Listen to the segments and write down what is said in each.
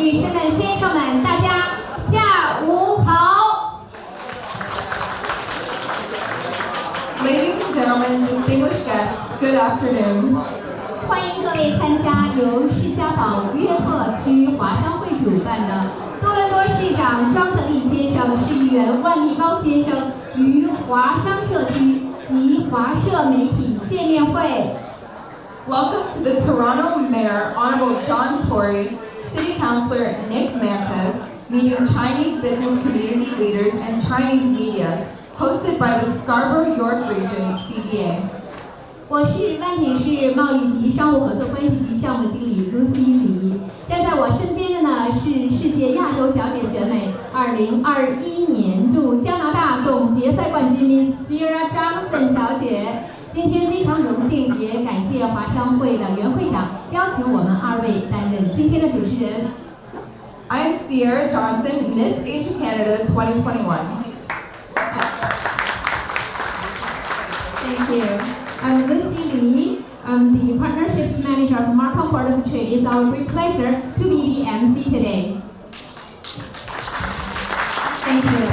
女士们、先生们，大家下午好。Ladies and gentlemen, distinguished guests, good afternoon. 欢迎各位参加由士嘉堡约克区华商会主办的多伦多市长庄德利先生、市议员万利高先生与华商社区及华社媒体见面会。Welcome to the Toronto Mayor, Honorable John Tory, City Councillor Nick Mantas, meeting Chinese business community leaders and Chinese media, hosted by the Scarborough York Region CBA. 我是万锦市贸易局商务合作关系及项目经理 Lucy 李。站在我身边的呢是世界亚洲小姐选美2021年度加拿大总决赛冠军 Miss Sarah Johnson 小姐。今天非常荣幸，也感谢华商会的原会长邀请我们2位担任今天的主持人。I am Sarah Johnson, Miss Asia Canada 2021. Thank you. I'm Lucy Lee. I'm the Partnerships Manager of Markham Board of Trade. It's our great pleasure to be the MC today. Thank you.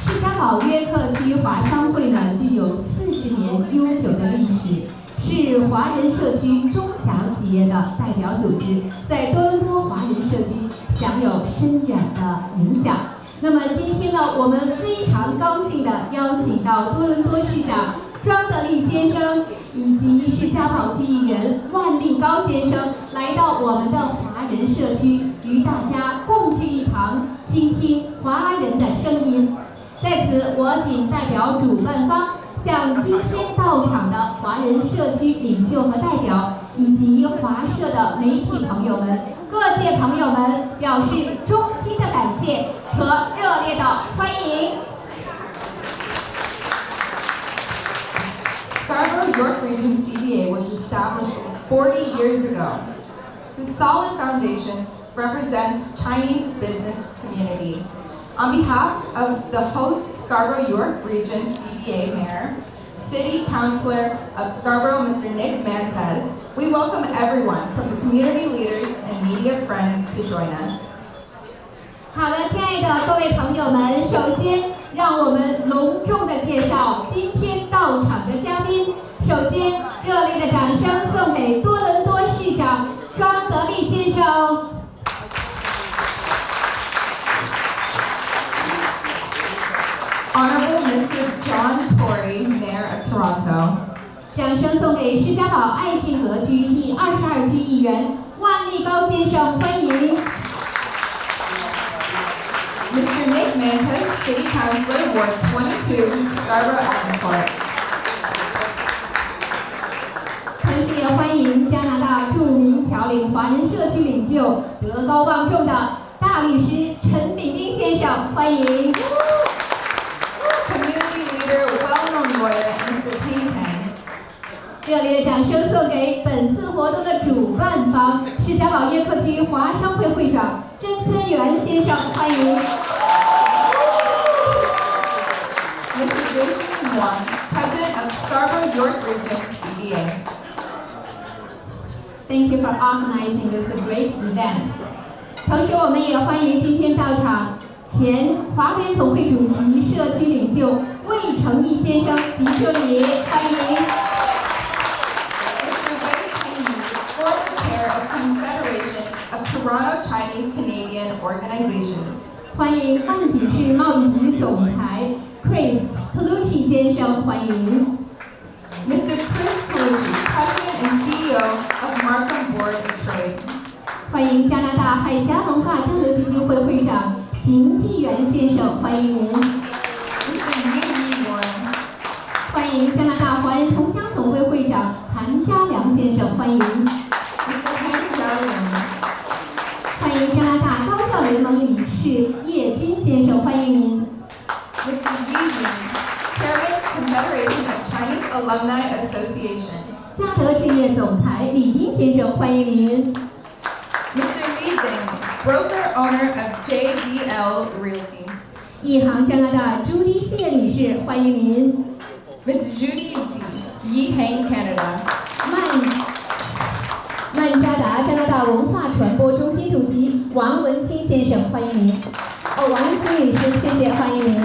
士嘉堡约克区华商会呢，具有40年悠久的历史，是华人社区中小企业的代表组织，在多伦多华人社区享有深远的影响。那么今天呢，我们非常高兴地邀请到多伦多市长庄德利先生以及士嘉堡区议员万利高先生来到我们的华人社区，与大家共聚一堂，倾听华人的声音。在此，我谨代表主办方，向今天到场的华人社区领袖和代表，以及华社的媒体朋友们、各界朋友们表示衷心的感谢和热烈的欢迎。Scarborough York Region CBA was established 40 years ago. It's a solid foundation, represents Chinese business community. On behalf of the host Scarborough York Region CBA Mayor, City Councillor of Scarborough, Mr. Nick Mantas, we welcome everyone from the community leaders and media friends to join us. 好的，亲爱的各位朋友们，首先让我们隆重的介绍今天到场的嘉宾。首先，热烈的掌声送给多伦多市长庄德利先生。Honorable Mr. John Tory, Mayor of Toronto. 掌声送给士嘉堡爱敬阁区第22区议员万利高先生，欢迎。Mr. Nick Mantas, City Councillor, Ward 22, Scarborough Agincourt. 同时也欢迎加拿大著名侨领华人社区领袖、德高望重的大律师陈炳斌先生，欢迎。Community leader, well-known lawyer, Mr. Ping Tang. 热烈的掌声送给本次活动的主办方士嘉堡约克区华商会会长甄森元先生，欢迎。Mr. Jason Wong, President of Scarborough York Region CBA. Thank you for organizing this great event. 同时，我们也欢迎今天到场前华联总会主席、社区领袖魏成义先生及助理，欢迎。Mr. Wei Chengyi, former chair of Confederation of Toronto Chinese Canadian Organizations. 欢迎万锦市贸易局总裁 Chris Colucci 先生，欢迎。Mr. Chris Colucci, President and CEO of Markham Board of Trade. 欢迎加拿大海峡文化交流基金会会长邢继元先生，欢迎您。Mr. Yu Yuan. 欢迎加拿大华人同乡总会会长韩家良先生，欢迎。Mr. Henry Jiaoyong. 欢迎加拿大高校联盟理事叶军先生，欢迎您。Mr. Yu Yun, Chairman of Confederation of Chinese Alumni Association. 嘉德置业总裁李斌先生，欢迎您。Mr. Li Ding, broker owner of JDL Realty. 一行加拿大朱迪谢理事，欢迎您。Ms. Judy Yihang, Canada. 曼加达加拿大文化传播中心主席王文清先生，欢迎您。王文清女士，谢谢，欢迎您。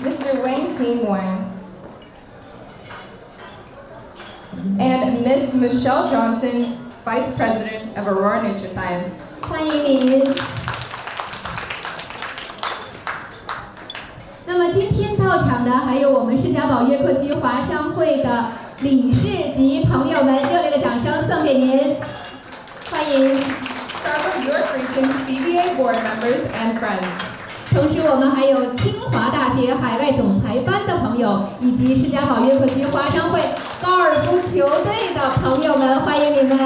Mr. Wang Ping Wang. And Ms. Michelle Johnson, Vice President of Aurora Nature Science. 欢迎您。那么今天到场的还有我们士嘉堡约克区华商会的理事及朋友们，热烈的掌声送给您，欢迎。Scarborough York Region CBA Board members and friends. 同时，我们还有清华大学海外总裁班的朋友，以及士嘉堡约克区华商会高尔夫球队的朋友们，欢迎你们。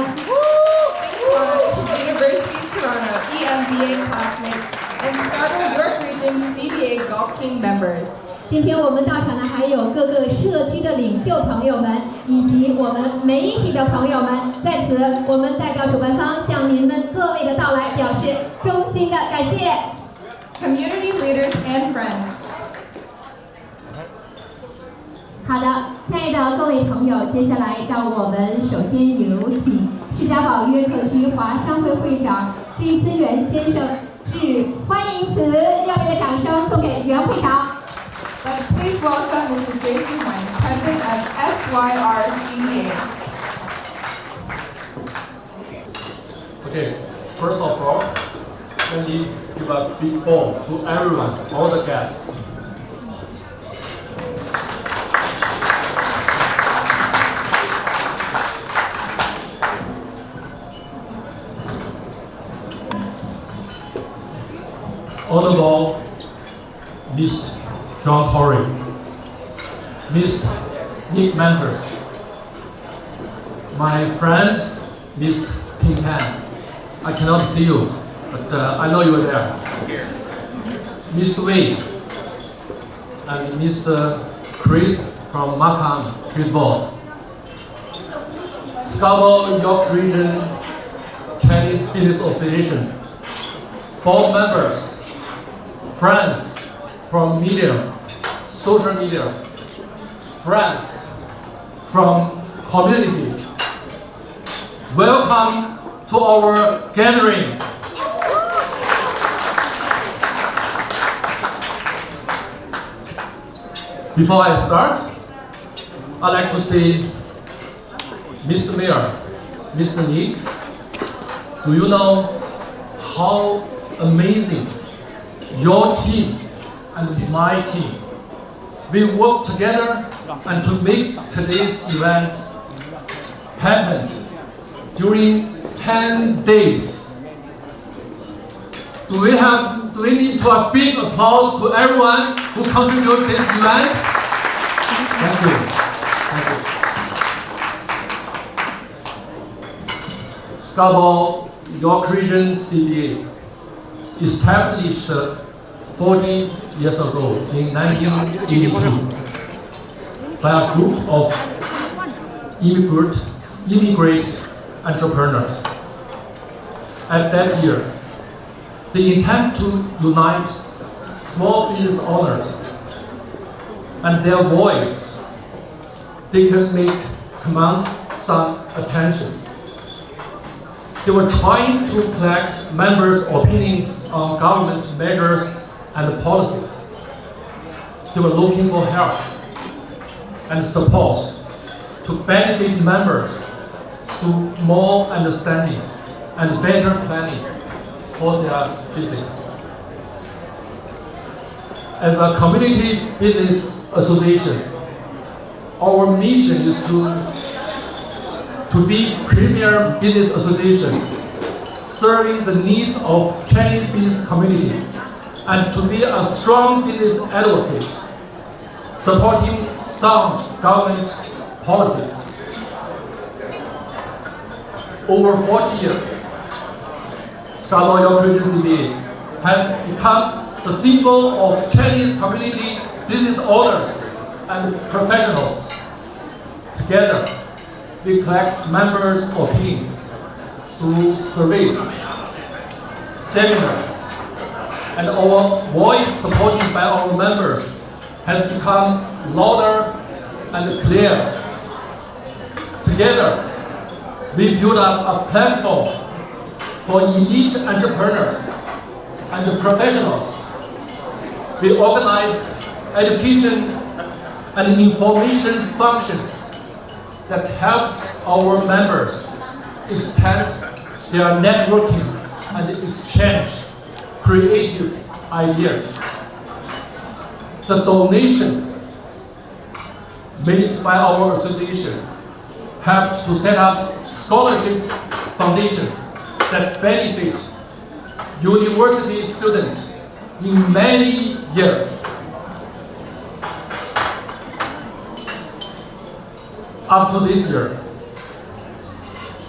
University of Toronto EMBA classmates and Scarborough York Region CBA golf team members. 今天我们到场的还有各个社区的领袖朋友们，以及我们媒体的朋友们。在此，我们代表主办方向您们各位的到来表示衷心的感谢。Community leaders and friends. 好的，亲爱的各位朋友，接下来让我们首先有请士嘉堡约克区华商会会长季思源先生致欢迎词，热烈的掌声送给袁会长。Let's please welcome Mr. Jason Wang, President of SYRCA. Okay, first of all, let me give a big warm to everyone, all the guests. Honorable Mr. John Torres, Mr. Nick Manters, my friend Mr. Ping Tan. I cannot see you, but I know you are there. Mr. Wei and Mr. Chris from Markham Streetball. Scarborough York Region Chinese Business Association. Board members, friends from media, social media, friends from community. Welcome to our gathering. Before I start, I'd like to say, Mr. Mayor, Mr. Nick, do you know how amazing your team and my team, we work together and to make today's events happen during 10 days. Do we need to a big applause to everyone who contributed to this event? Thank you. Thank you. Scarborough York Region CBA established 40 years ago in 1982 by a group of immigrant entrepreneurs. At that year, they intend to unite small business owners and their voice. They can command some attention. They were trying to collect members' opinions on government measures and policies. They were looking for help and support to benefit members through more understanding and better planning for their business. As a community business association, our mission is to be premier business association, serving the needs of Chinese business community, and to be a strong business advocate, supporting sound government policies. Over 40 years, Scarborough York Region CBA has become the symbol of Chinese community business owners and professionals. Together, we collect members' opinions through surveys, seminars, and our voice supported by our members has become louder and clear. Together, we build up a platform for elite entrepreneurs and professionals. We organized education and information functions that helped our members expand their networking and exchange creative ideas. The donation made by our association helped to set up scholarship foundations that benefit university students in many years. Up to this year,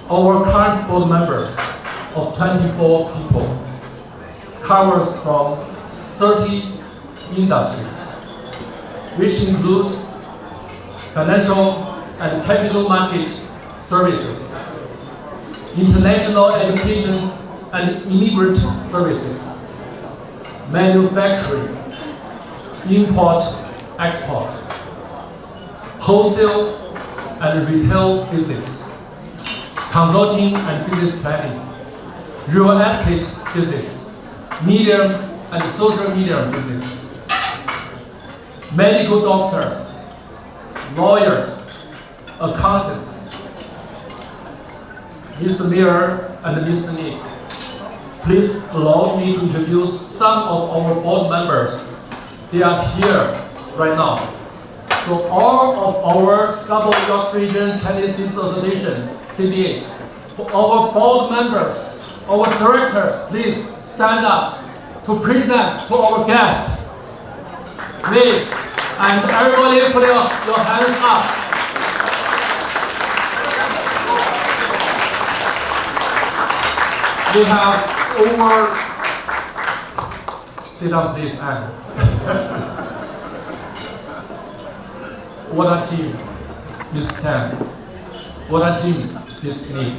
our current board members of 24 people covers from 30 industries, which include financial and capital market services, international education and immigrant services, manufacturing, import, export, wholesale and retail business, consulting and business planning, real estate business, media and social media business, medical doctors, lawyers, accountants. Mr. Mayor and Mr. Nick, please allow me to introduce some of our board members. They are here right now. So all of our Scarborough-York Region Chinese Business Association, CBA, our board members, our directors, please stand up to present to our guests. Please, and everybody put your hands up. We have over, sit down please, and what a team, Miss Tan. What a team, Miss Nick.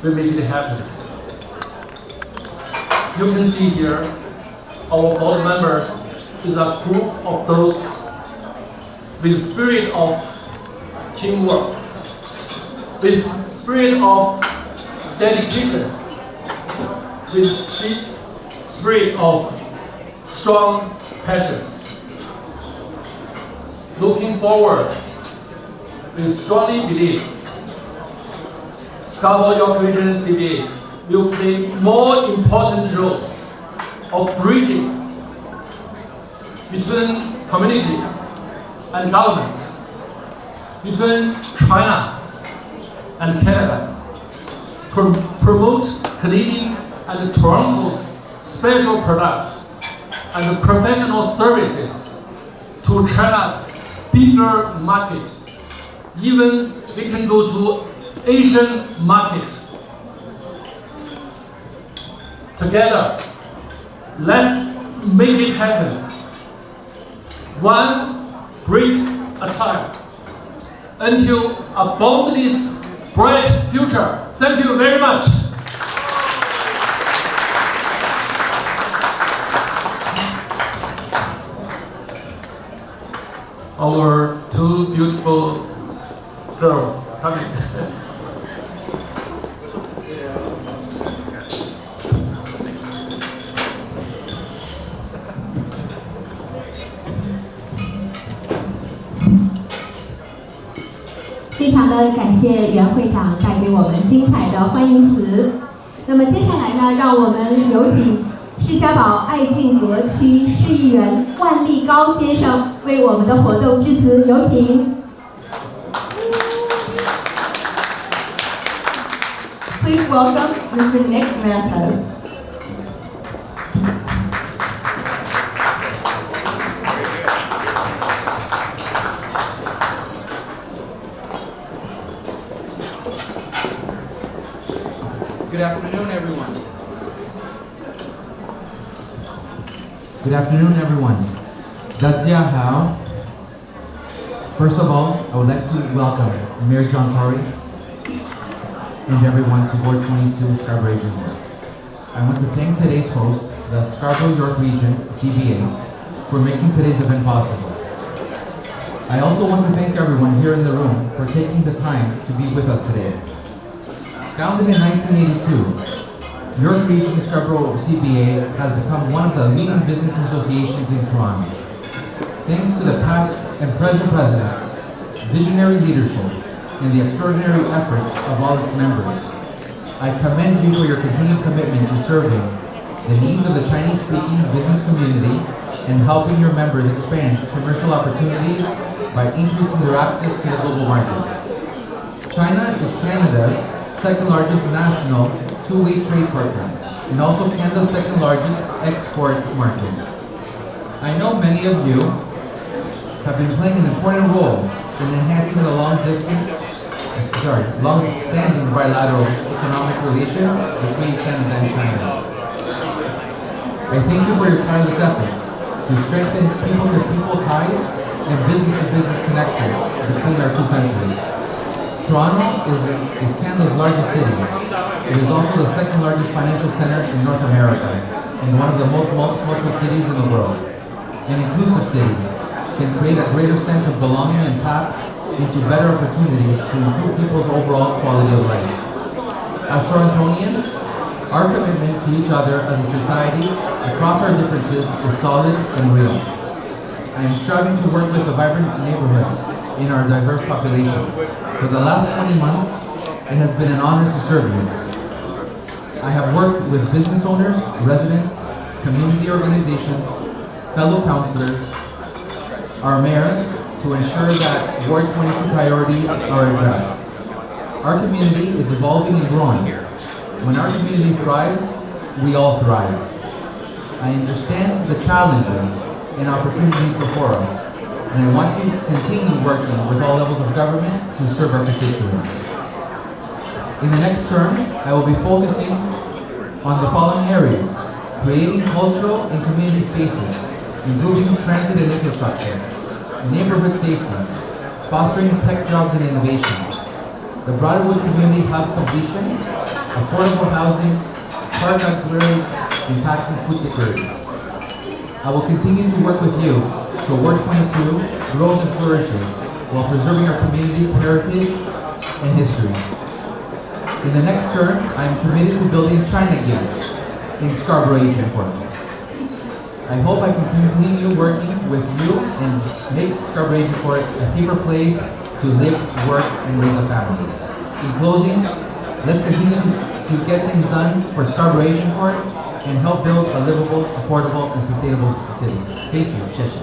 We make it happen. You can see here, our board members is a group of those with spirit of teamwork, with spirit of dedication, with spirit of strong passions. Looking forward, we strongly believe Scarborough-York Region CBA will play more important roles of bridging between community and governments, between China and Canada, promote Canadian and Toronto's special products and professional services to China's bigger market. Even we can go to Asian market. Together, let's make it happen. One brick at a time until a boundless, bright future. Thank you very much. Our two beautiful girls coming.非常的感谢袁会长带给我们精彩的欢迎词。那么接下来呢，让我们有请士嘉堡爱敬阁区市议员万利高先生为我们的活动致辞，有请。Please welcome Mr. Nick Mantes. Good afternoon, everyone. Good afternoon, everyone. Dajiahao. First of all, I would like to welcome Mayor John Tory and everyone to Ward 22 Scarborough Region. I want to thank today's host, the Scarborough-York Region, CBA, for making today's event possible. I also want to thank everyone here in the room for taking the time to be with us today. Founded in 1982, Your region Scarborough CBA has become one of the leading business associations in Toronto. Thanks to the past and present presidents, visionary leadership, and the extraordinary efforts of all its members, I commend you for your continued commitment to serving the needs of the Chinese-speaking business community and helping your members expand commercial opportunities by increasing their access to the global market. China is Canada's second-largest national two-way trade partner and also Canada's second-largest export market. I know many of you have been playing an important role in enhancing the long-standing bilateral economic relations between Canada and China. I thank you for your tireless efforts to strengthen people-to-people ties and business-to-business connections between our two countries. Toronto is Canada's largest city. It is also the second largest financial center in North America and one of the most multicultural cities in the world. An inclusive city can create a greater sense of belonging and tap into better opportunities to improve people's overall quality of life. As Torontonians, our commitment to each other as a society across our differences is solid and real. I am striving to work with the vibrant neighborhoods in our diverse population. For the last 20 months, it has been an honor to serve you. I have worked with business owners, residents, community organizations, fellow councillors, our mayor, to ensure that Ward 22 priorities are addressed. Our community is evolving and growing. When our community thrives, we all thrive. I understand the challenges and opportunities before us, and I want to continue working with all levels of government to serve our constituents. In the next term, I will be focusing on the following areas: creating cultural and community spaces, improving transit and infrastructure, neighborhood safety, fostering tech jobs and innovation, the Broadwood Community Hub completion, affordable housing, park upgrades, impacting food security. I will continue to work with you so Ward 22 grows and flourishes while preserving our community's heritage and history. In the next term, I am committed to building China Gate in Scarborough Agincourt. I hope I can continue working with you and make Scarborough Agincourt a safer place to live, work, and raise a family. In closing, let's continue to get things done for Scarborough Agincourt and help build a livable, affordable, and sustainable city. Thank you. 谢谢.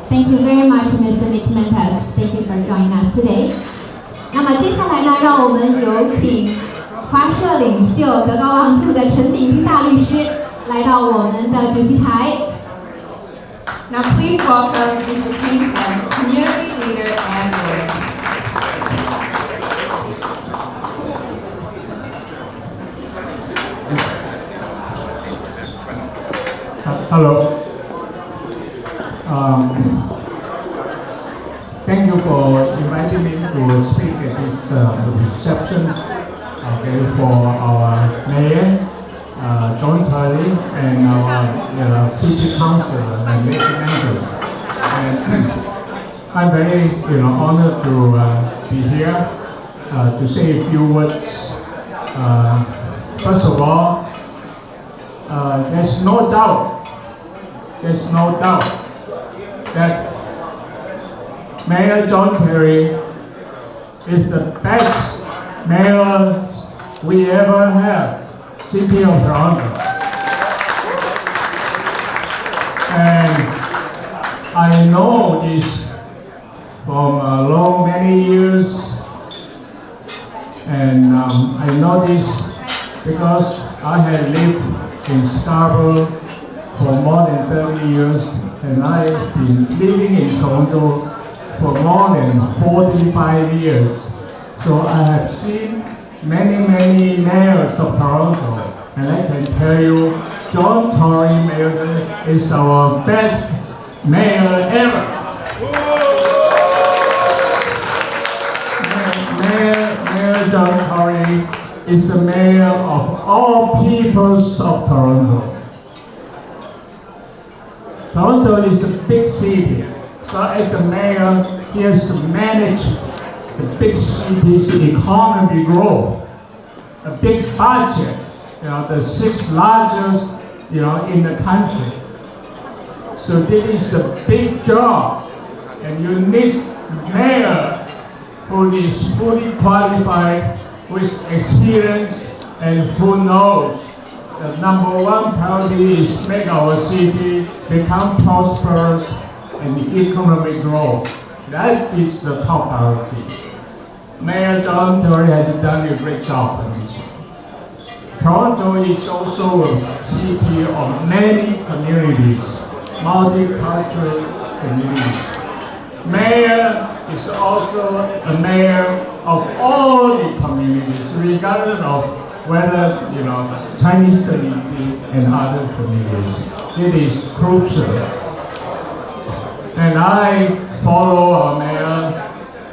Thank you very much, Mr. Nick Mentas. Thank you for joining us today. 那么接下来呢，让我们有请华社领袖、德高望重的陈炳斌大律师来到我们的主席台。Now please welcome Mr. Ping Chen, community leader and lawyer. Hello. Thank you for inviting me to speak at this reception for our mayor, John Turley, and our city council and mayor members. And I'm very honored to be here to say a few words. First of all, there's no doubt that Mayor John Terry is the best mayor we ever have, City of Toronto. And I know this from many years, and I know this because I have lived in Scarborough for more than 30 years, and I've been living in Toronto for more than 45 years. So I have seen many mayors of Toronto, and I can tell you, John Tory Mayor is our best mayor ever. John Tory is the mayor of all peoples of Toronto. Toronto is a big city, so as a mayor, he has to manage the big city's economy growth, a big budget, the sixth largest, in the country. So this is a big job, and you need a mayor who is fully qualified, with experience, and who knows the number one priority is make our city become prosperous and economic growth. That is the top priority. Mayor John Tory has done a great job on this. Toronto is also a city of many communities, multicultural communities. Mayor is also a mayor of all the communities, regardless of whether, Chinese community and other communities. It is crucial. And I follow our mayor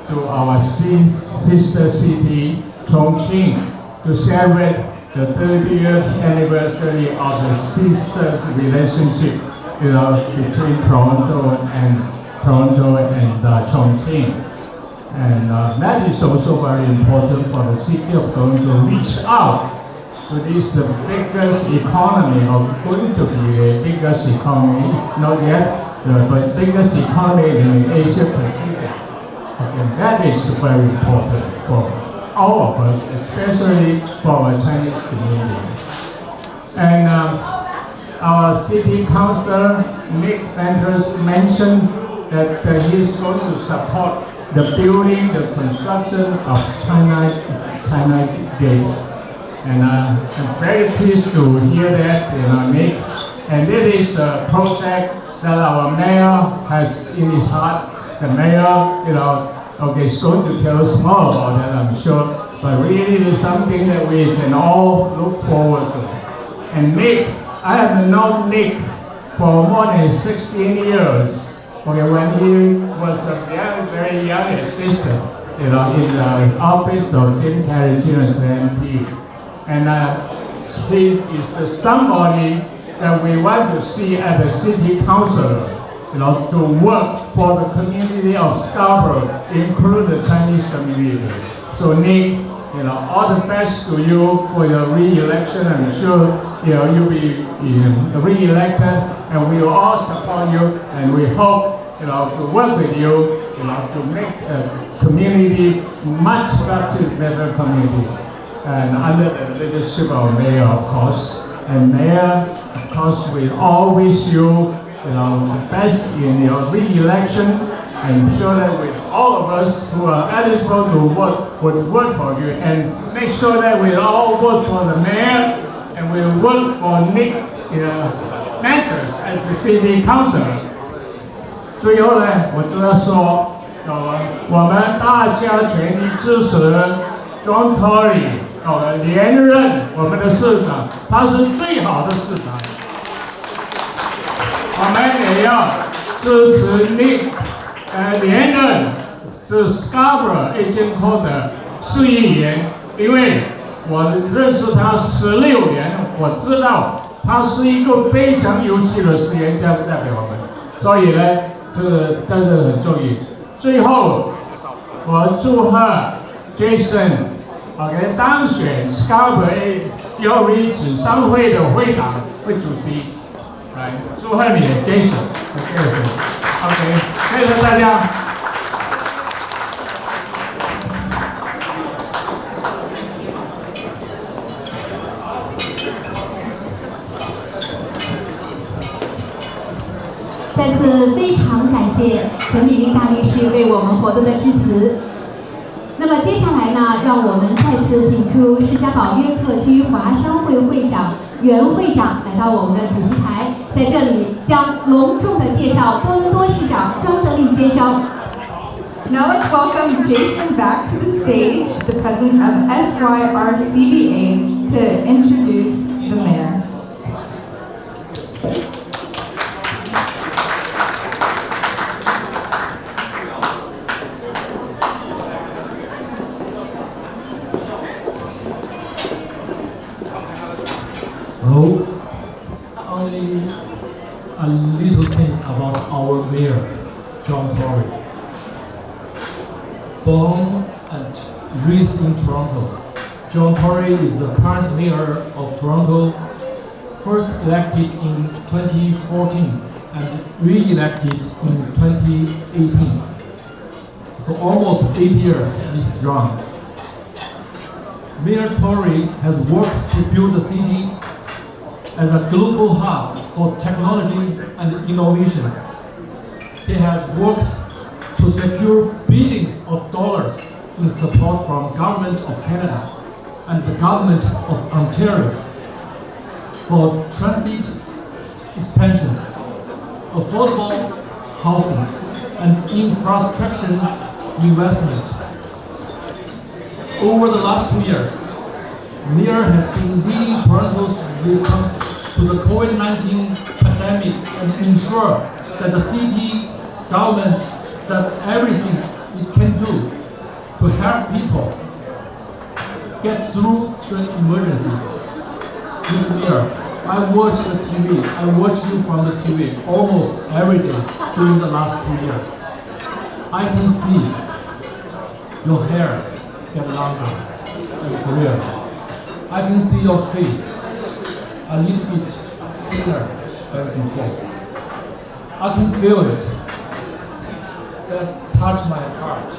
to our sister city, Chongqing, to celebrate the 30th anniversary of the sisters relationship, between Toronto and Chongqing. And that is also very important for the city of Toronto to reach out to this the biggest economy, or going to be the biggest economy, not yet, but biggest economy in Asia Pacific. And that is very important for all of us, especially for our Chinese community. And our city councilor, Nick Andrews, mentioned that he is going to support the building, the construction of China Gate. And I'm very pleased to hear that, Nick. And this is a project that our mayor has in his heart. The mayor, is going to tell us more about that, I'm sure. But really, it is something that we can all look forward to. And Nick, I have known Nick for more than 16 years. When he was a very, very young assistant, in the office of Jim Carrey Jr.'s MP. And he is somebody that we want to see as a city councilor, to work for the community of Scarborough, include the Chinese community. So Nick, all the best to you for your re-election. I'm sure you'll be re-elected, and we will all support you, and we hope to work with you, to make the community much better community. And under the leadership of Mayor, of course. And Mayor, of course, we all wish you, the best in your re-election. I'm sure that with all of us who are eligible to work, would work for you, and make sure that we all vote for the mayor, and we work for Nick matters as the city councilor. 最后呢，我就要说，我们大家全力支持 John Tory 连任我们的市长，他是最好的市长。我们也要支持 Nick 连任是 Scarborough Agent Court 的市议员，因为我认识他16年，我知道他是一个非常优秀的市议员，代表我们，所以呢。 这是很重要。最后，我祝贺 Jason 当选 Scarborough 幼儿子商会的会长、会主席，来祝贺你 Jason， 谢谢。OK， 谢谢大家。再次非常感谢陈敏丽大律师为我们活动的致辞。那么接下来呢，让我们再次请出士嘉堡约克区华商会会长袁会长来到我们的主席台，在这里将隆重的介绍多伦多市长庄德利先生。Now let's welcome Jason back to the stage, the president of SYRCBA, to introduce the mayor. Hello. Only a little things about our mayor, John Tory. Born and raised in Toronto, John Tory is the current mayor of Toronto, first elected in 2014 and re-elected in 2018. So almost 8 years, Mr. John. Mayor Tory has worked to build the city as a global hub for technology and innovation. He has worked to secure billions of dollars in support from Government of Canada and the Government of Ontario for transit expansion, affordable housing, and infrastructure investment. Over the last 2 years, Mayor has been leading Toronto's response to the COVID-19 pandemic and ensure that the city government does everything it can do to help people get through the emergency. This Mayor, I watch the TV, I watch you from the TV almost every day during the last 2 years. I can see your hair get longer and clearer. I can see your face a little bit thinner than before. I can feel it. That's touched my heart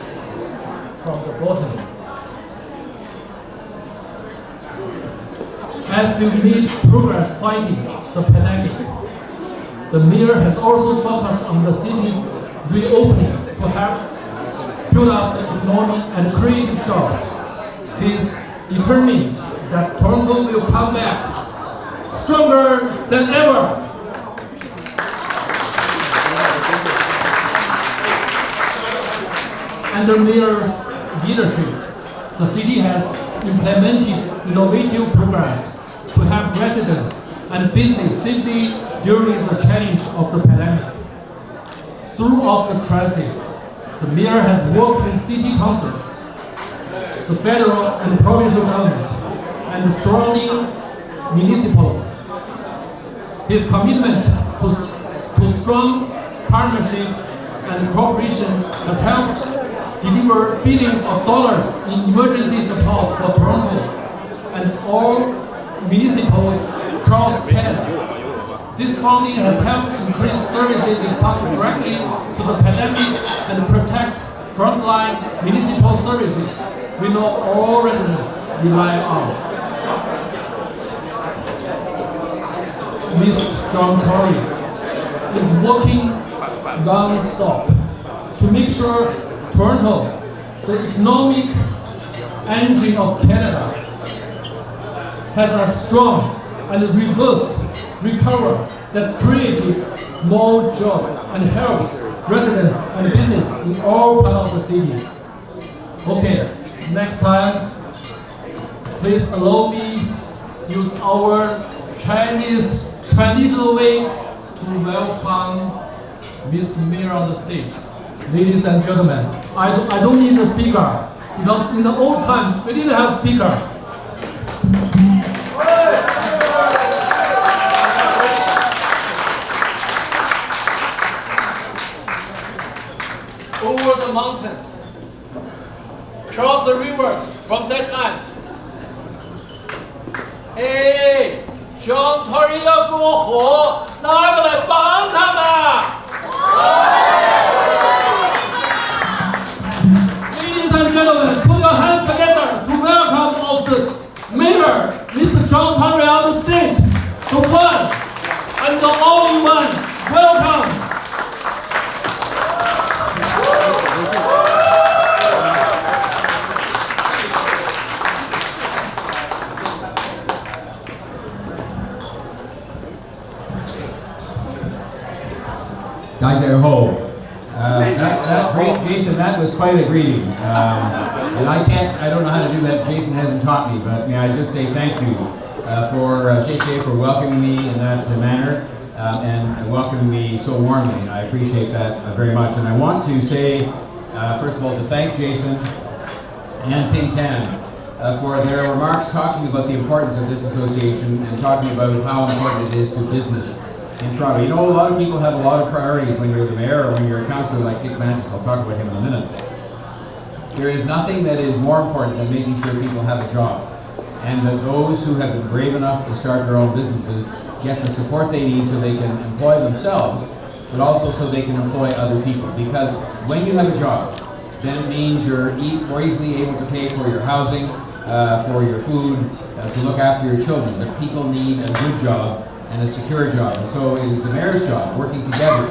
from the bottom. As we made progress fighting the pandemic, the mayor has also focused on the city's reopening to help build up the economy and create jobs. He is determined that Toronto will come back stronger than ever. Under Mayor's leadership, the city has implemented innovative programs to help residents and business safely during the challenge of the pandemic. Throughout the crisis, the mayor has worked with City Council, the federal and provincial government, and the surrounding municipalities. His commitment to strong partnerships and cooperation has helped deliver billions of dollars in emergency support for Toronto and all municipalities across Canada. This funding has helped increase services responding directly to the pandemic and protect frontline municipal services we know all residents rely on. Mr. John Tory is working non-stop to make sure Toronto, the economic engine of Canada, has a strong and robust recovery that created more jobs and helps residents and business in all parts of the city. Okay, next time, please allow me use our Chinese traditional way to welcome Mr. Mayor on the stage. Ladies and gentlemen, I don't need a speaker because in the old time we didn't have speaker. Over the mountains, cross the rivers from that land. Hey, John Tory 要过河，哪个来帮他们？Ladies and gentlemen, put your hands together to welcome of the Mayor, Mr. John Tory on the stage. The one and the only one. Welcome. That great, Jason, that was quite a greeting. And I don't know how to do that. Jason hasn't taught me, but may I just say thank you for welcoming me in that manner and welcoming me so warmly. I appreciate that very much. And I want to say, first of all, to thank Jason and Ping Tan for their remarks talking about the importance of this association and talking about how important it is to business in Toronto. You know, a lot of people have a lot of priorities when you're the mayor or when you're a councillor like Nick Mantis. I'll talk about him in a minute. There is nothing that is more important than making sure people have a job, and that those who have been brave enough to start their own businesses get the support they need so they can employ themselves, but also so they can employ other people. Because when you have a job, then it means you're more easily able to pay for your housing, for your food, to look after your children. But people need a good job and a secure job. And so it is the mayor's job, working together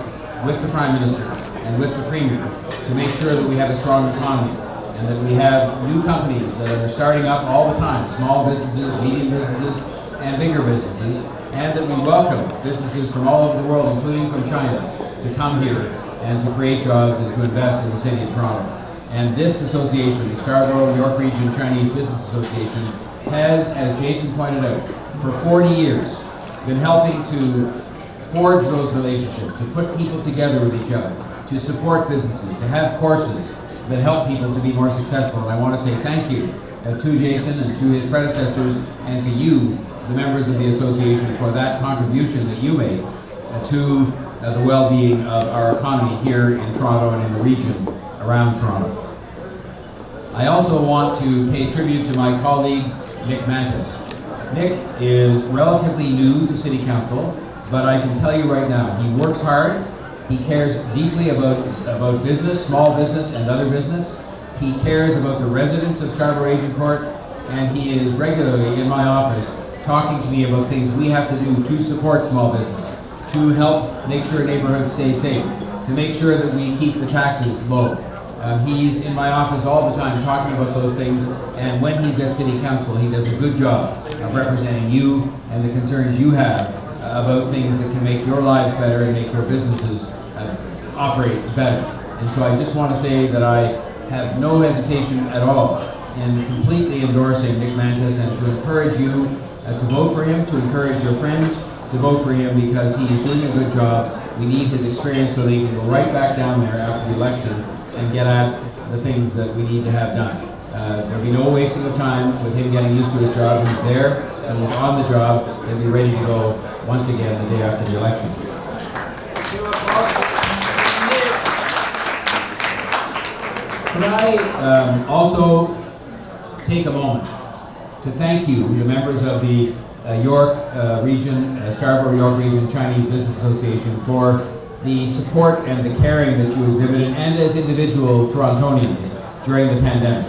with the Prime Minister and with the Premier, to make sure that we have a strong economy and that we have new companies that are starting up all the time, small businesses, medium businesses, and bigger businesses, and that we welcome businesses from all over the world, including from China, to come here and to create jobs and to invest in the city of Toronto. And this association, the Scarborough York Region Chinese Business Association, has, as Jason pointed out, for 40 years been helping to forge those relationships, to put people together with each other, to support businesses, to have courses that help people to be more successful. And I want to say thank you to Jason and to his predecessors and to you, the members of the association, for that contribution that you made to the well-being of our economy here in Toronto and in the region around Toronto. I also want to pay tribute to my colleague, Nick Mantis. Nick is relatively new to City Council, but I can tell you right now, he works hard, he cares deeply about business, small business and other business. He cares about the residents of Scarborough Agincourt, and he is regularly in my office talking to me about things we have to do to support small business, to help make sure neighborhoods stay safe, to make sure that we keep the taxes low. He's in my office all the time talking about those things, and when he's at City Council, he does a good job of representing you and the concerns you have about things that can make your lives better and make your businesses operate better. And so I just want to say that I have no hesitation at all in completely endorsing Nick Mantis and to encourage you to vote for him, to encourage your friends to vote for him, because he is doing a good job. We need his experience so that he can go right back down there after the election and get at the things that we need to have done. There'll be no wasting of time with him getting used to his job. He's there and he's on the job and be ready to go once again the day after the election. Could I also take a moment to thank you, the members of the York Region, Scarborough York Region Chinese Business Association, for the support and the caring that you exhibited, and as individual Torontonians during the pandemic.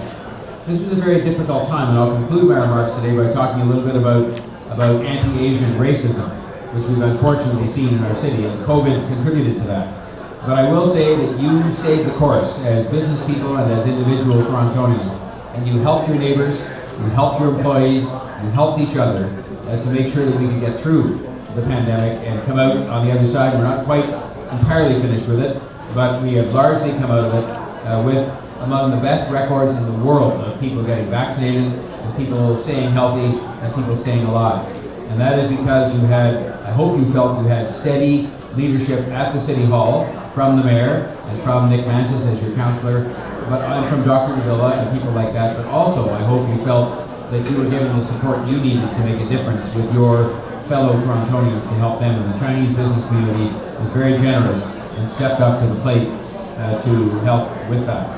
This was a very difficult time, and I'll conclude my remarks today by talking a little bit about anti-Asian racism, which we've unfortunately seen in our city, and COVID contributed to that. But I will say that you stayed the course as business people and as individual Torontonians, and you helped your neighbors, you helped your employees, you helped each other to make sure that we could get through the pandemic and come out on the other side. We're not quite entirely finished with it, but we have largely come out of it with among the best records in the world of people getting vaccinated and people staying healthy and people staying alive. And that is because you had, I hope you felt you had steady leadership at the City Hall from the Mayor and from Nick Mantis as your councillor, and from Dr. Davila and people like that, but also I hope you felt that you were given the support you needed to make a difference with your fellow Torontonians to help them. And the Chinese business community was very generous and stepped up to the plate to help with that.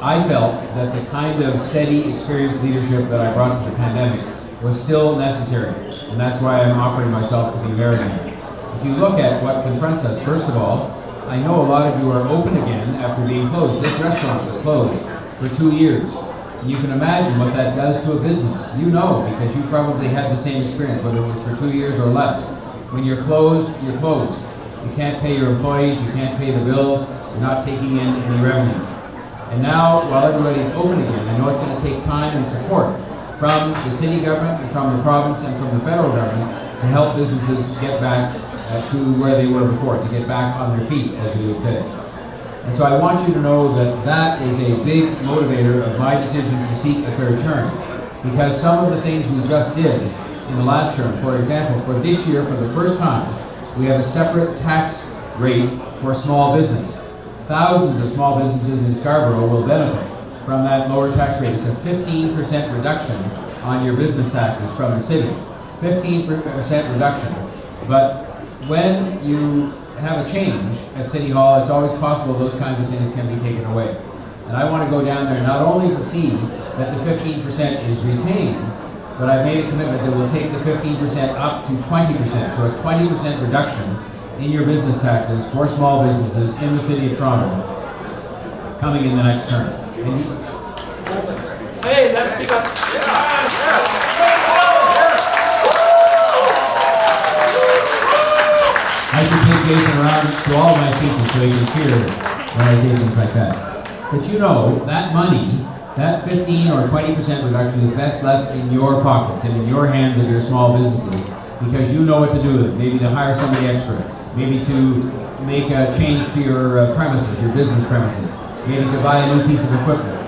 I felt that the kind of steady, experienced leadership that I brought to the pandemic was still necessary, and that's why I'm offering myself to be mayor again. If you look at what confronts us, first of all, I know a lot of you are open again after being closed. This restaurant was closed for 2 years. And you can imagine what that does to a business. You know, because you probably had the same experience, whether it was for 2 years or less. When you're closed, you're closed. You can't pay your employees, you can't pay the bills, you're not taking in any revenue. And now, while everybody's open again, I know it's going to take time and support from the city government, and from the province, and from the federal government to help businesses get back to where they were before, to get back on their feet, as we would say. And so I want you to know that that is a big motivator of my decision to seek a third term. Because some of the things we just did in the last term, for example, for this year, for the first time, we have a separate tax rate for small business. Thousands of small businesses in Scarborough will benefit from that lower tax rate. It's a 15% reduction on your business taxes from the city. 15% reduction. But when you have a change at City Hall, it's always possible those kinds of things can be taken away. And I want to go down there not only to see that the 15% is retained, but I've made a commitment that we'll take the 15% up to 20%, so a 20% reduction in your business taxes for small businesses in the City of Toronto coming in the next term. Hey, let's pick up. I should take Jason around to all my speeches so he can cheer when I say things like that. But you know, that money, that 15 or 20% reduction is best left in your pockets and in your hands of your small businesses because you know what to do with it. Maybe to hire somebody extra, maybe to make a change to your premises, your business premises, maybe to buy a new piece of equipment,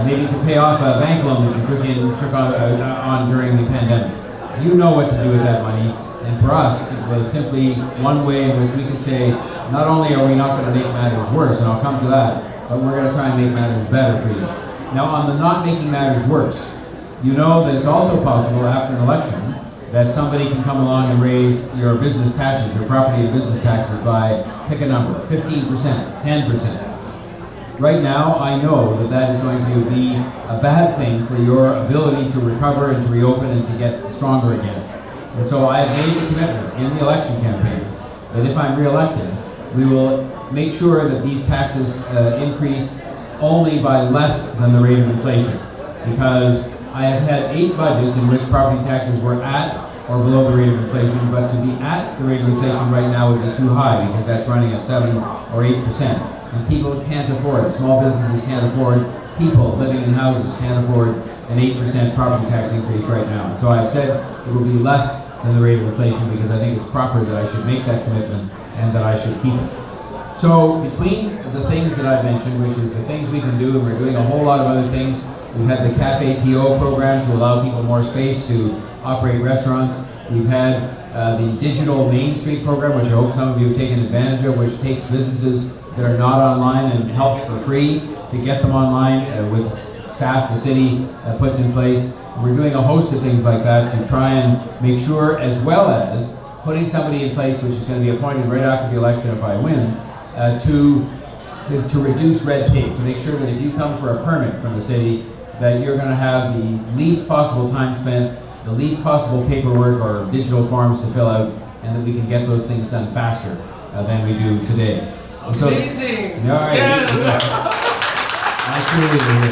maybe to pay off a bank loan that you took on during the pandemic. You know what to do with that money. And for us, it was simply one way in which we could say, not only are we not going to make matters worse, and I'll come to that, but we're going to try and make matters better for you. Now, on the not making matters worse, you know that it's also possible after an election that somebody can come along and raise your business taxes, your property and business taxes by, pick a number, 15%, 10%. Right now, I know that that is going to be a bad thing for your ability to recover and to reopen and to get stronger again. And so I have made the commitment in the election campaign that if I'm re-elected, we will make sure that these taxes increase only by less than the rate of inflation. Because I have had 8 budgets in which property taxes were at or below the rate of inflation, but to be at the rate of inflation right now would be too high because that's running at 7 or 8%. And people can't afford it. Small businesses can't afford, people living in houses can't afford an 8% property tax increase right now. So I've said it will be less than the rate of inflation because I think it's proper that I should make that commitment and that I should keep it. So between the things that I've mentioned, which is the things we can do, and we're doing a whole lot of other things, we've had the Cafe TO program to allow people more space to operate restaurants. We've had the Digital Main Street program, which I hope some of you have taken advantage of, which takes businesses that are not online and helps for free to get them online with staff the city puts in place. We're doing a host of things like that to try and make sure, as well as putting somebody in place which is going to be appointed right after the election if I win, to reduce red tape, to make sure that if you come for a permit from the city, that you're going to have the least possible time spent, the least possible paperwork or digital forms to fill out, and that we can get those things done faster than we do today. And so, Amazing! All right, Yeah. Absolutely.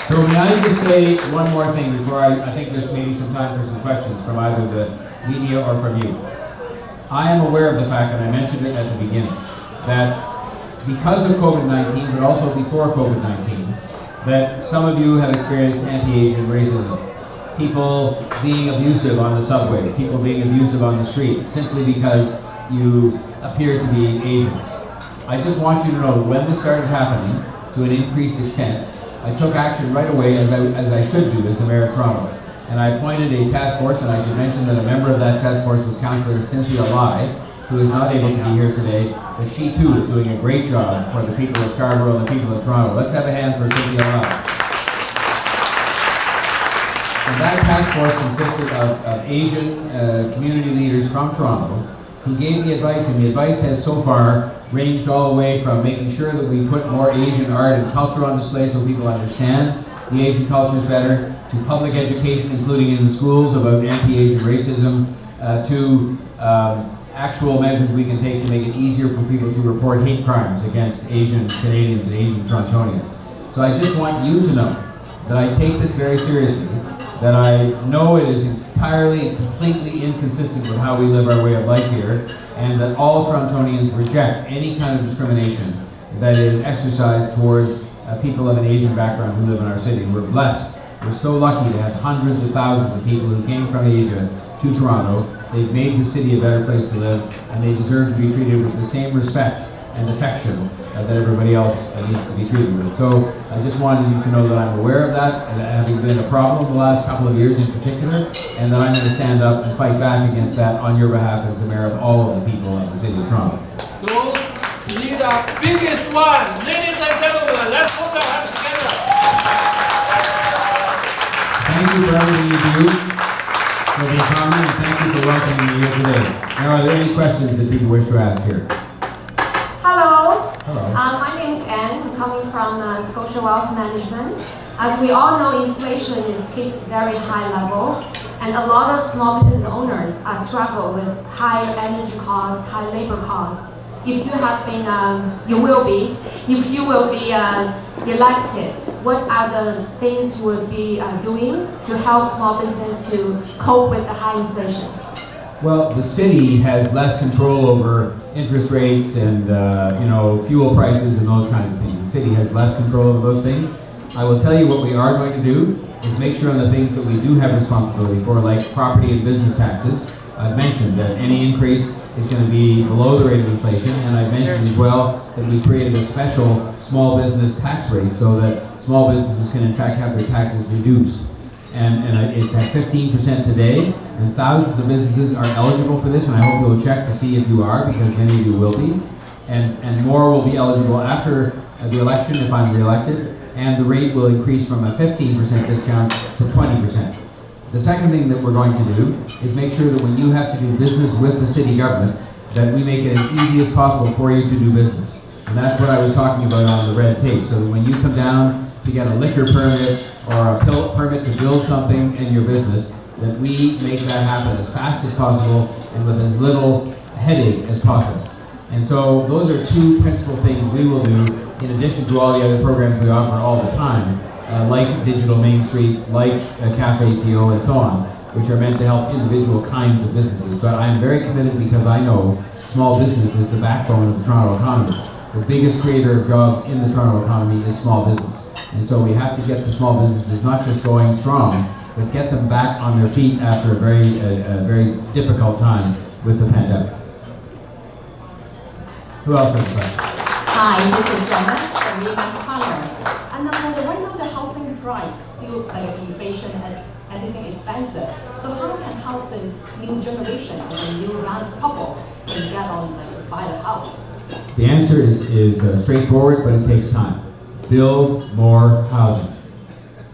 So may I just say one more thing before I think there's maybe some time for some questions from either the media or from you. I am aware of the fact, and I mentioned it at the beginning, that because of COVID-19, but also before COVID-19, that some of you have experienced anti-Asian racism. People being abusive on the subway, people being abusive on the street, simply because you appear to be Asians. I just want you to know that when this started happening, to an increased extent, I took action right away, as I should do as the Mayor of Toronto. And I appointed a task force, and I should mention that a member of that task force was Councillor Cynthia Lai, who is not able to be here today, but she too is doing a great job for the people of Scarborough and the people of Toronto. Let's have a hand for Cynthia Lai. And that task force consisted of Asian community leaders from Toronto who gave the advice, and the advice has so far ranged all the way from making sure that we put more Asian art and culture on display so people understand the Asian cultures better, to public education, including in the schools, about anti-Asian racism, to actual measures we can take to make it easier for people to report hate crimes against Asian Canadians and Asian Torontonians. So I just want you to know that I take this very seriously, that I know it is entirely and completely inconsistent with how we live our way of life here, and that all Torontonians reject any kind of discrimination that is exercised towards people of an Asian background who live in our city. We're blessed. We're so lucky to have hundreds of thousands of people who came from Asia to Toronto. They've made the city a better place to live, and they deserve to be treated with the same respect and affection that everybody else needs to be treated with. So I just wanted you to know that I'm aware of that, and having been a problem the last couple of years in particular, and that I'm going to stand up and fight back against that on your behalf as the mayor of all of the people of the city of Toronto. Those be the biggest one, ladies and gentlemen. you for everything you do for the economy, and thank you for welcoming me here today. Now, are there any questions that people wish to ask here? Hello. Hello. My name is Anne. I'm coming from Social Wealth Management. As we all know, inflation is keep very high level, and a lot of small business owners are struggle with high energy costs, high labor costs. If you have been, if you will be elected, what are the things you will be doing to help small business to cope with the high inflation? Well, the city has less control over interest rates and fuel prices and those kinds of things. The city has less control over those things. I will tell you what we are going to do is make sure on the things that we do have responsibility for, like property and business taxes. I've mentioned that any increase is going to be below the rate of inflation, and I've mentioned as well that we created a special small business tax rate so that small businesses can in fact have their taxes reduced. And it's at 15% today, and thousands of businesses are eligible for this, and I hope you'll check to see if you are, because many of you will be. And more will be eligible after the election if I'm reelected, and the rate will increase from a 15% discount to 20%. The second thing that we're going to do is make sure that when you have to do business with the city government, that we make it as easy as possible for you to do business. And that's what I was talking about on the red tape, so that when you come down to get a liquor permit or a permit to build something in your business, that we make that happen as fast as possible and with as little headache as possible. And so those are two principal things we will do in addition to all the other programs we offer all the time, like Digital Main Street, like Cafe TO and so on, which are meant to help individual kinds of businesses. But I'm very committed because I know small business is the backbone of the Toronto economy. The biggest creator of jobs in the Toronto economy is small business. And so we have to get the small businesses not just going strong, but get them back on their feet after a very difficult time with the pandemic. Who else has a question? Hi, this is Gemma from Remus Partners. And right now the housing price feel like inflation as everything expensive. So how can help the new generation or the new young couple can get on buy the house? The answer is straightforward, but it takes time. Build more housing.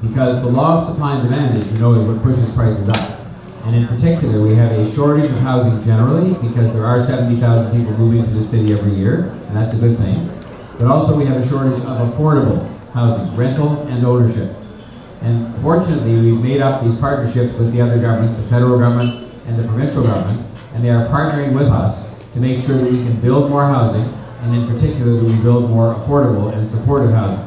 Because the law of supply and demand, as you know, is what pushes prices up. And in particular, we have a shortage of housing generally because there are 70,000 people moving to the city every year, and that's a good thing. But also we have a shortage of affordable housing, rental and ownership. And fortunately, we've made up these partnerships with the other governments, the federal government and the provincial government, and they are partnering with us to make sure that we can build more housing, and in particular that we build more affordable and supportive housing.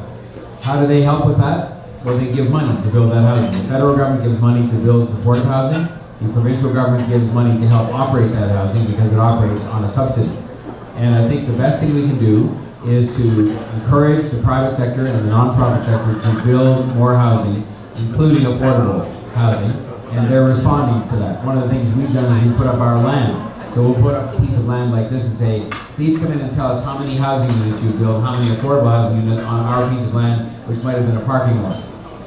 How do they help with that? Well, they give money to build that housing. The federal government gives money to build supportive housing. The provincial government gives money to help operate that housing because it operates on a subsidy. And I think the best thing we can do is to encourage the private sector and the non-profit sector to build more housing, including affordable housing, and they're responding to that. One of the things we've done is we put up our land. So we'll put up a piece of land like this and say, please come in and tell us how many housing units you build, how many affordable housing units on our piece of land, which might have been a parking lot.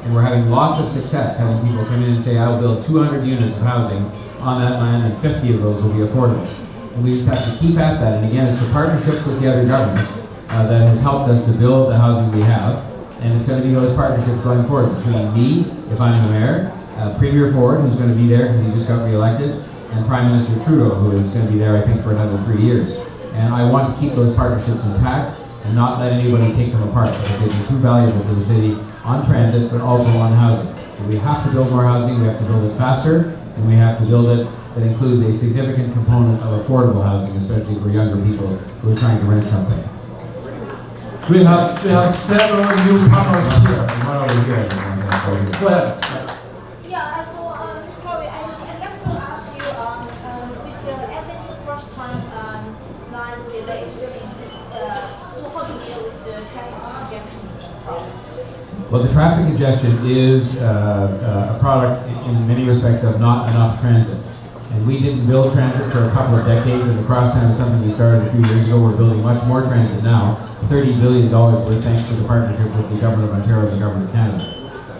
And we're having lots of success having people come in and say, I'll build 200 units of housing on that land and 50 of those will be affordable. And we just have to keep at that. And again, it's the partnerships with the other governments that has helped us to build the housing we have. And it's going to be those partnerships going forward between me, if I'm the mayor, Premier Ford, who's going to be there because he just got reelected, and Prime Minister Trudeau, who is going to be there, I think, for another 3 years. And I want to keep those partnerships intact and not let anybody take them apart because they've been too valuable to the city on transit, but also on housing. And we have to build more housing, we have to build it faster, and we have to build it that includes a significant component of affordable housing, especially for younger people who are trying to rent something. We have several new partners here. One over here. Go ahead. Yeah, so Ms. Corey, I'd like to ask you, with the Avenue Crosstown line delay, so how do you deal with the traffic congestion problem? Well, the traffic congestion is a product in many respects of not enough transit. And we didn't build transit for a couple of decades, and the Crosstown is something we started a few years ago. We're building much more transit now, $30 billion worth, thanks to the partnership with the Government of Ontario and the Government of Canada.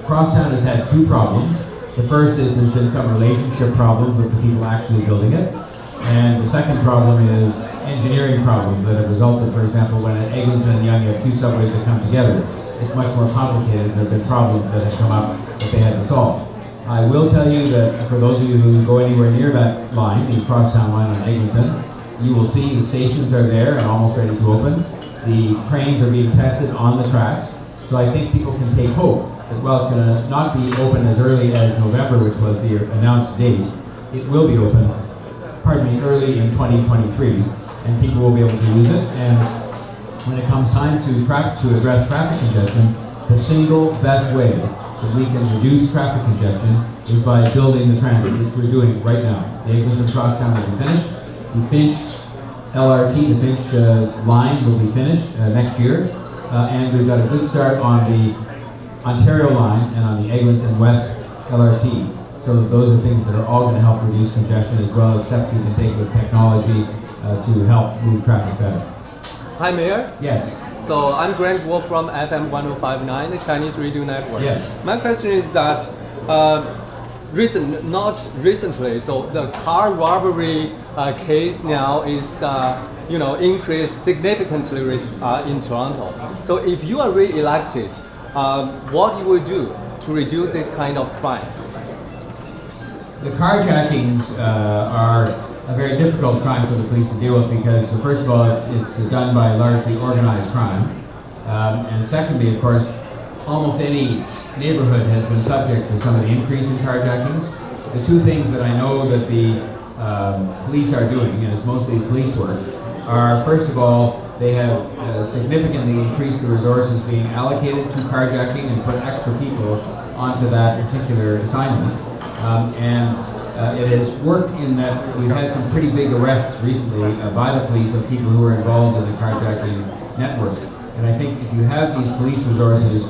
Crosstown has had two problems. The first is there's been some relationship problems with the people actually building it. And the second problem is engineering problems that have resulted, for example, when at Eglinton and Yonge you have two subways that come together. It's much more complicated. There have been problems that have come up that they had to solve. I will tell you that for those of you who go anywhere near that line, the crosstown line on Eglinton, you will see the stations are there and almost ready to open. The trains are being tested on the tracks, so I think people can take hope that while it's going to not be open as early as November, which was the announced date, it will be open, early in 2023, and people will be able to use it. And when it comes time to address traffic congestion, the single best way that we can reduce traffic congestion is by building the transit, which we're doing right now. The Eglinton Crosstown will be finished. The Finch LRT, the Finch line will be finished next year. And we've got a good start on the Ontario line and on the Eglinton West LRT. So those are things that are all going to help reduce congestion, as well as steps we can take with technology to help move traffic better. Hi, Mayor. Yes. So I'm Grant Wolf from FM 1059, the Chinese Radio Network. Yes. My question is that not recently, so the car robbery case now is increased significantly in Toronto. So if you are re-elected, what you will do to reduce this kind of crime? The carjackings are a very difficult crime for the police to deal with because, first of all, it's done by largely organized crime. And secondly, of course, almost any neighborhood has been subject to some of the increase in carjackings. The two things that I know that the police are doing, and it's mostly police work, are first of all, they have significantly increased the resources being allocated to carjacking and put extra people onto that particular assignment. It has worked in that we've had some pretty big arrests recently by the police of people who were involved in the carjacking networks. And I think if you have these police resources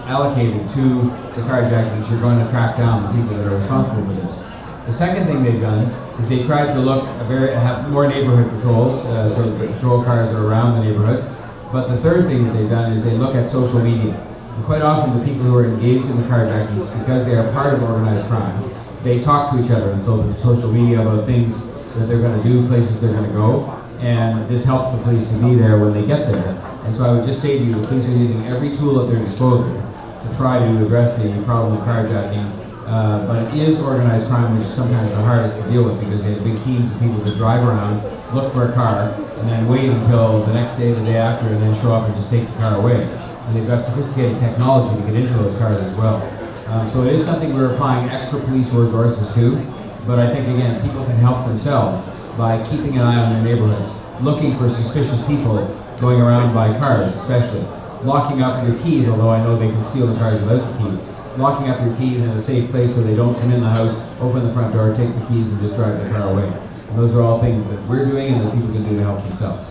allocated to the carjackings, you're going to track down the people that are responsible for this. The second thing they've done is they tried to have more neighborhood patrols, so the patrol cars are around the neighborhood. But the third thing that they've done is they look at social media. And quite often the people who are engaged in the carjackings, because they are part of organized crime, they talk to each other on social media about things that they're going to do, places they're going to go, and this helps the police to be there when they get there. And so I would just say to you, the police are using every tool at their disposal to try to address the problem of carjacking. But it is organized crime, which is sometimes the hardest to deal with because they have big teams of people that drive around, look for a car, and then wait until the next day, the day after, and then show up and just take the car away. And they've got sophisticated technology to get into those cars as well. So it is something we're applying extra police resources to, but I think, again, people can help themselves by keeping an eye on their neighborhoods, looking for suspicious people going around by cars, especially. Locking up your keys, although I know they can steal the cars without the keys. Locking up your keys in a safe place so they don't come in the house, open the front door, take the keys, and just drive the car away. And those are all things that we're doing and that people can do to help themselves.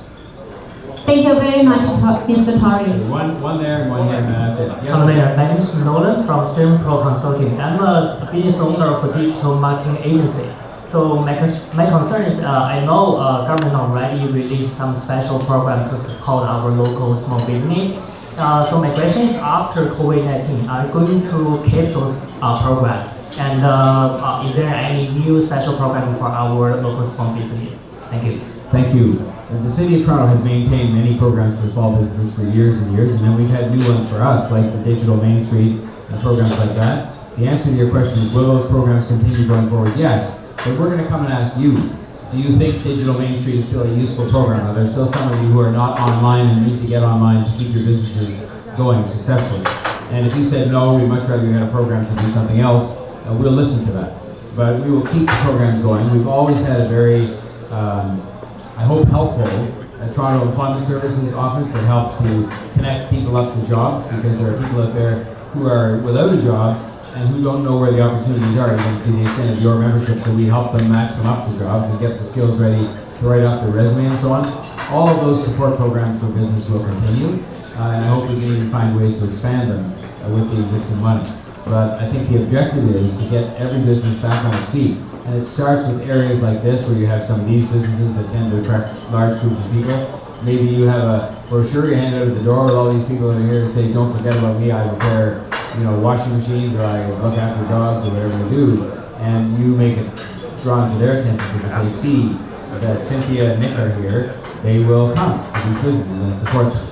Thank you very much, Mr. Torrey. One there and one here, and that's it. Yes. Hello, Mayor. My name is Nolan from Serum Pro Consulting. I'm a business owner of a digital marketing agency. So my concern is, I know government already released some special program to support our local small business. So my question is, after COVID-19, are you going to keep those programs? And is there any new special program for our local small business? Thank you. Thank you. The City of Toronto has maintained many programs for small businesses for years and years, and then we've had new ones for us, like the Digital Main Street and programs like that. The answer to your question is, will those programs continue going forward? Yes, but we're going to come and ask you, do you think Digital Main Street is still a useful program? Are there still some of you who are not online and need to get online to keep your businesses going successfully? And if you said no, we'd much rather you had a program to do something else, we'll listen to that. But we will keep the programs going. We've always had a very I hope helpful Toronto Employment Services office that helps to connect people up to jobs, because there are people out there who are without a job and who don't know where the opportunities are, even to the extent of your membership. So we help them match them up to jobs and get the skills ready to write up their resume and so on. All of those support programs for business will continue, and I hope we can even find ways to expand them with the existing money. But I think the objective is to get every business back on its feet. And it starts with areas like this, where you have some of these businesses that tend to attract large groups of people. Maybe you have a brochure you hand out at the door with all these people that are here to say, don't forget about me, I repair, washing machines, or I look after dogs, or whatever you do. And you make it drawn to their attention, because if they see that Cynthia and Nick are here, they will come to these businesses and support them.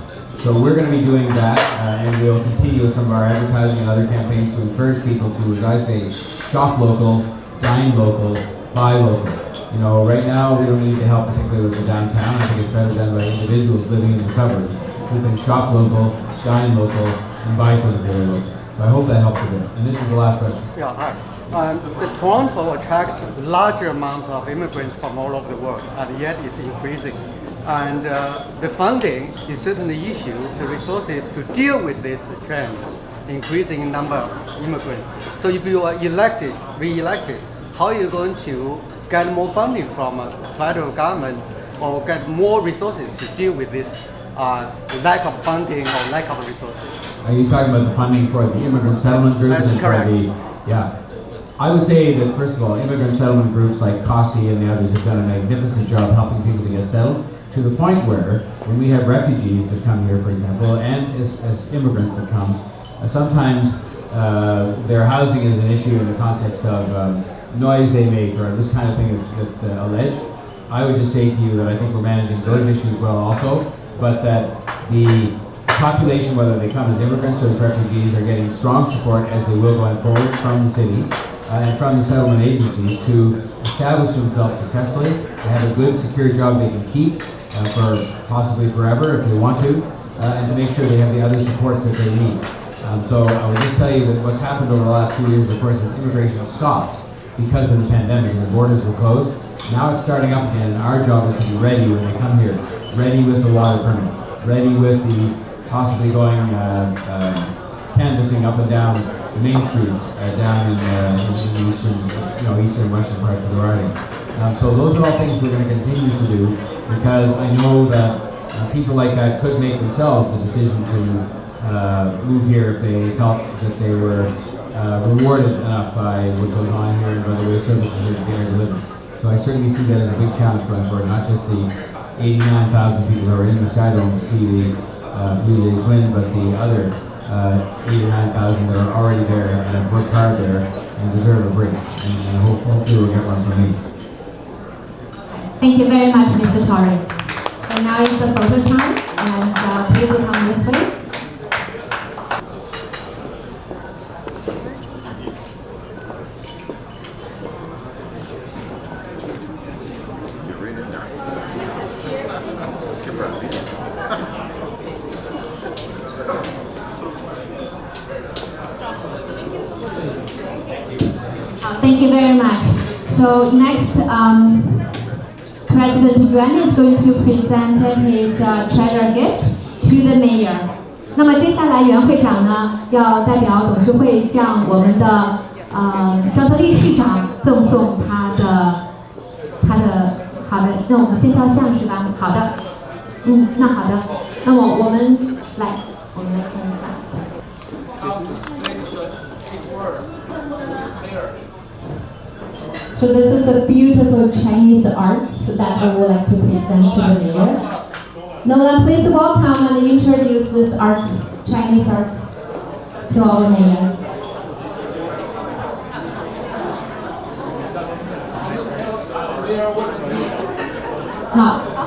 So we're going to be doing that, and we'll continue with some of our advertising and other campaigns to encourage people to, as I say, shop local, dine local, buy local. You know, right now we don't need the help particularly with the downtown. I think it's better done by individuals living in the suburbs who can shop local, dine local, and buy things that are local. So I hope that helps a bit. And this is the last question. Yeah, hi. The Toronto attracts larger amount of immigrants from all over the world, and yet it's increasing. And the funding is certainly the issue, the resources to deal with this trend, increasing number of immigrants. So if you are elected, re-elected, how are you going to get more funding from federal government or get more resources to deal with this lack of funding or lack of resources? Are you talking about the funding for the immigrant settlement groups? That's and correct. For the, yeah. I would say that, first of all, immigrant settlement groups like COSI and the others have done a magnificent job helping people to get settled, to the point where when we have refugees that come here, for example, and as immigrants that come, sometimes their housing is an issue in the context of noise they make or this kind of thing that's alleged. I would just say to you that I think we're managing those issues well also, but that the population, whether they come as immigrants or as refugees, are getting strong support, as they will going forward, from the city and from the settlement agencies to establish themselves successfully, to have a good, secure job they can keep for possibly forever if they want to, and to make sure they have the other supports that they need. So I would just tell you that what's happened over the last 2 years, of course, is immigration stopped because of the pandemic and the borders were closed. Now it's starting up again, and our job is to be ready when they come here, ready with the water permit, ready with the possibly going canvassing up and down the main streets down in the eastern western parts of the riding. So those are all things we're going to continue to do, because I know that people like that could make themselves the decision to move here if they felt that they were rewarded enough by what goes on here and by the way services are being delivered. So I certainly see that as a big challenge going forward, not just the 89,000 people who are in the Skydome to see the Blue Jays win, but the other 89,000 that are already there and have worked hard there and deserve a break. And hopefully we'll get one from me. Thank you very much, Mr. Torrey. So now is the photo time, and please come this way. Thank you very much. So next, President Yuan is going to present his treasure gift to the mayor. 那么接下来袁会长呢，要代表董事会向我们的庄德利市长赠送他的好的，那我们先照相是吧？好的，那好的，那么我们来看一下。So this is a beautiful Chinese art that I would like to present to the mayor. Now then, please welcome and introduce this arts, Chinese arts, to our mayor.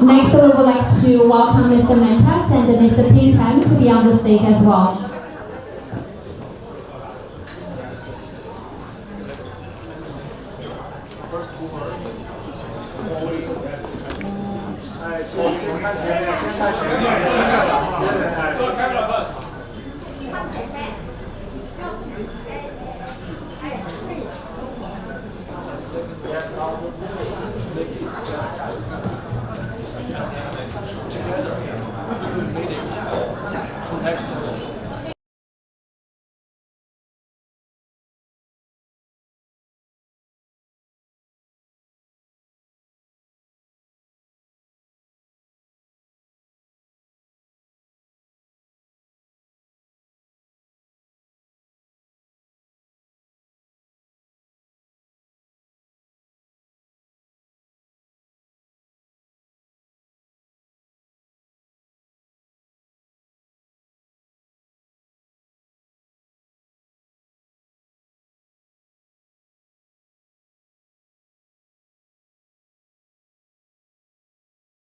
Next we would like to welcome Mr. Mentas and Mr. Ping Tan to be on the stage as well. Together, we made it to next level.